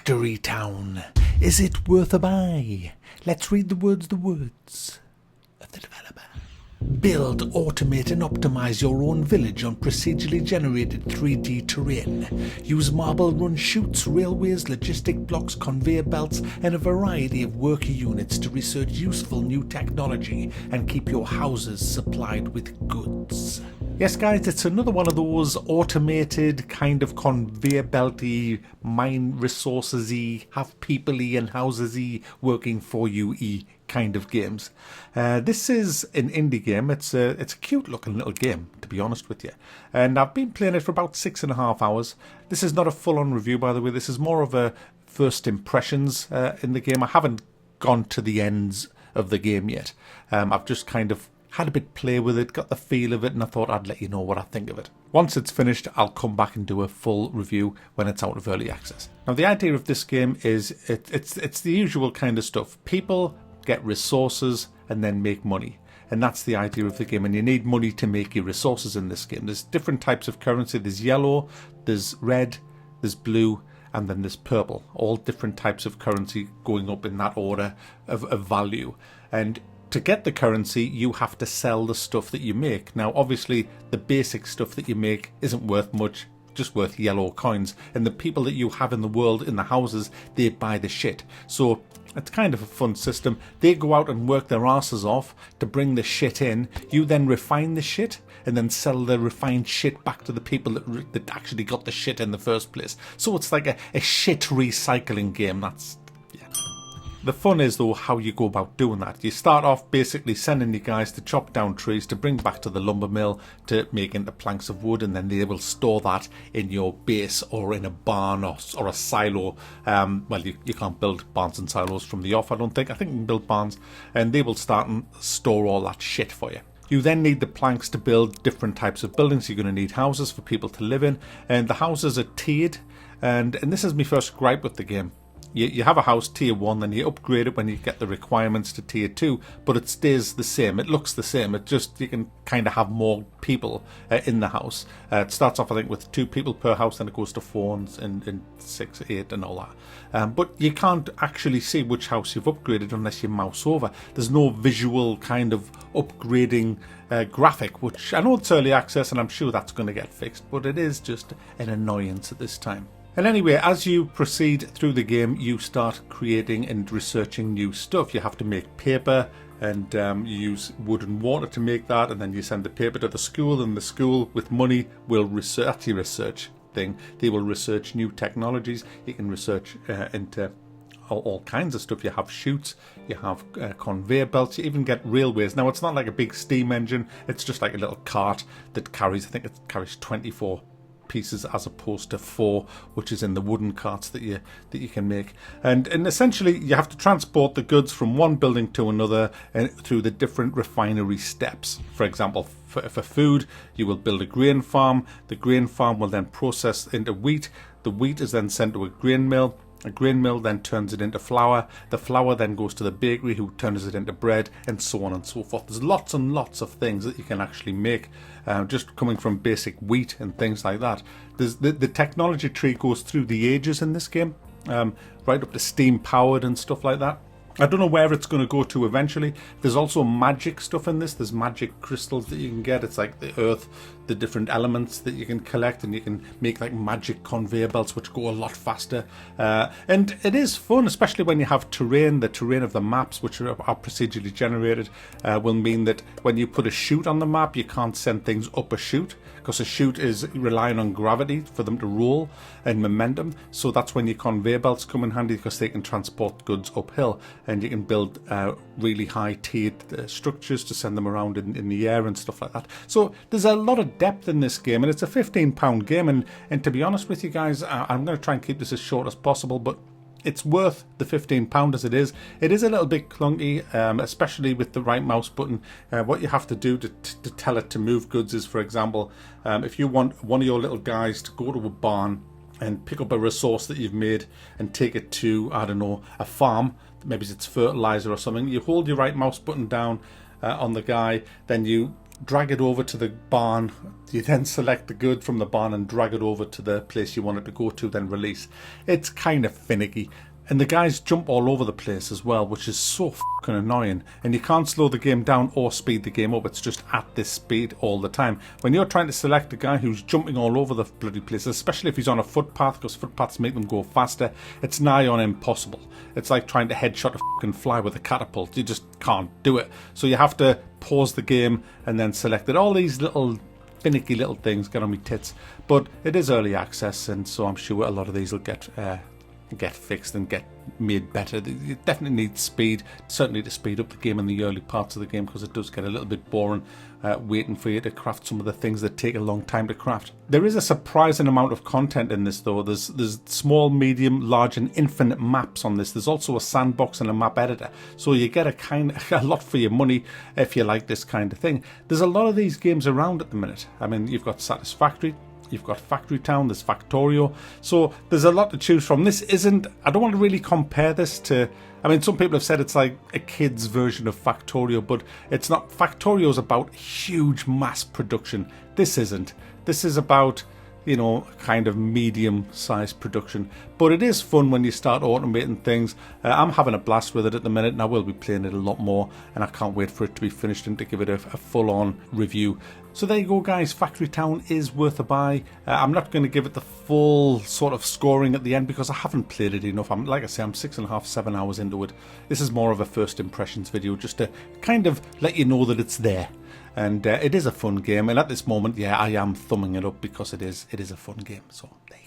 Factory Town. Is it worth a buy? Let's read the words of the developer. Build, automate and optimize your own village on procedurally generated 3D terrain. Use marble-run chutes, railways, logistic blocks, conveyor belts and a variety of worker units to research useful new technology and keep your houses supplied with goods. Yes guys, it's another one of those automated kind of conveyor belty, mine resources-y, have people-y and houses-y working for you-y kind of games. This is an indie game. It's a cute looking little game, to be honest with you. And I've been playing it for about 6.5 hours. This is not a full-on review, by the way. This is more of a first impressions in the game. I haven't gone to the ends of the game yet. I've just kind of had a bit play with it, got the feel of it, and I thought I'd let you know what I think of it. Once it's finished, I'll come back and do a full review when it's out of early access. Now, the idea of this game is it's the usual kind of stuff. People get resources and then make money. And that's the idea of the game. And you need money to make your resources in this game. There's different types of currency. There's yellow, there's red, there's blue, and then there's purple. All different types of currency going up in that order of value. And to get the currency, you have to sell the stuff that you make. Now, obviously, the basic stuff that you make isn't worth much, just worth yellow coins. And the people that you have in the world, in the houses, they buy the shit. So it's kind of a fun system. They go out and work their asses off to bring the shit in. You then refine the shit and then sell the refined shit back to the people that actually got the shit in the first place. So it's like a shit recycling game. That's... The fun is, though, how you go about doing that. You start off basically sending your guys to chop down trees to bring back to the lumber mill to make into planks of wood, and then they will store that in your base or in a barn or a silo. Well, you can't build barns and silos from the off, I don't think. I think you can build barns, and they will start and store all that shit for you. You then need the planks to build different types of buildings. You're going to need houses for people to live in, and the houses are tiered, and this is my first gripe with the game. You have a house tier 1, then you upgrade it when you get the requirements to tier 2, but it stays the same. It looks the same. It just, you can kind of have more people in the house. It starts off, I think, with 2 people per house, then it goes to 4 and 6, 8 and all that. But you can't actually see which house you've upgraded unless you mouse over. There's no visual kind of upgrading graphic, which I know it's early access and I'm sure that's going to get fixed, but it is just an annoyance at this time. And anyway, as you proceed through the game, you start creating and researching new stuff. You have to make paper, and you use wood and water to make that, and then you send the paper to the school, and the school, with money, will research your research thing. They will research new technologies. You can research into all kinds of stuff. You have chutes, you have conveyor belts, you even get railways. Now, it's not like a big steam engine. It's just like a little cart that carries, I think it carries 24 pieces as opposed to 4, which is in the wooden carts that you can make. And essentially you have to transport the goods from one building to another through the different refinery steps. For example, for food, you will build a grain farm. The grain farm will then process into wheat. The wheat is then sent to a grain mill. A grain mill then turns it into flour. The flour then goes to the bakery, who turns it into bread, and so on and so forth. There's lots and lots of things that you can actually make, just coming from basic wheat and things like that. There's the technology tree goes through the ages in this game, right up to steam powered and stuff like that. I don't know where it's going to go to eventually. There's also magic stuff in this. There's magic crystals that you can get. It's like the earth, the different elements that you can collect, and you can make like magic conveyor belts which go a lot faster. And it is fun, especially when you have terrain. The terrain of the maps, which are procedurally generated, will mean that when you put a chute on the map, you can't send things up a chute, because a chute is relying on gravity for them to roll and momentum. So that's when your conveyor belts come in handy, because they can transport goods uphill, and you can build really high tiered structures to send them around in the air and stuff like that. So there's a lot of depth in this game, and it's a £15 game, and to be honest with you guys, I'm going to try and keep this as short as possible, but it's worth the £15 as it is. It is a little bit clunky, especially with the right mouse button. What you have to do to tell it to move goods is, for example, if you want one of your little guys to go to a barn and pick up a resource that you've made and take it to, I don't know, a farm, maybe it's fertilizer or something, you hold your right mouse button down on the guy, then you drag it over to the barn. You then select the good from the barn and drag it over to the place you want it to go to, then release. It's kind of finicky. And the guys jump all over the place as well, which is so fucking annoying. And you can't slow the game down or speed the game up. It's just at this speed all the time. When you're trying to select a guy who's jumping all over the bloody place, especially if he's on a footpath, because footpaths make them go faster, it's nigh on impossible. It's like trying to headshot a fucking fly with a catapult. You just can't do it. So you have to pause the game and then select it. All these little finicky little things get on me tits. But it is early access, and so I'm sure a lot of these will get fixed and get made better. You definitely need speed, certainly to speed up the game in the early parts of the game, because it does get a little bit boring waiting for you to craft some of the things that take a long time to craft. There is a surprising amount of content in this though. There's small, medium, large and infinite maps on this. There's also a sandbox and a map editor, so you get a lot for your money if you like this kind of thing. There's a lot of these games around at the minute. I mean, you've got Satisfactory, you've got Factory Town, there's Factorio, so there's a lot to choose from. This isn't, I don't want to really compare this to, I mean, some people have said it's like a kid's version of Factorio, but it's not. Factorio's about huge mass production. This isn't. This is about, you know, kind of medium-sized production. But it is fun when you start automating things. I'm having a blast with it at the minute, and I will be playing it a lot more, and I can't wait for it to be finished and to give it a full-on review. So there you go, guys. Factory Town is worth a buy. I'm not going to give it the full sort of scoring at the end because I haven't played it enough. Like I say, I'm 6.5, 7 hours into it. This is more of a first impressions video, just to kind of let you know that it's there. And it is a fun game, and at this moment, yeah, I am thumbing it up because it is a fun game. So there you go.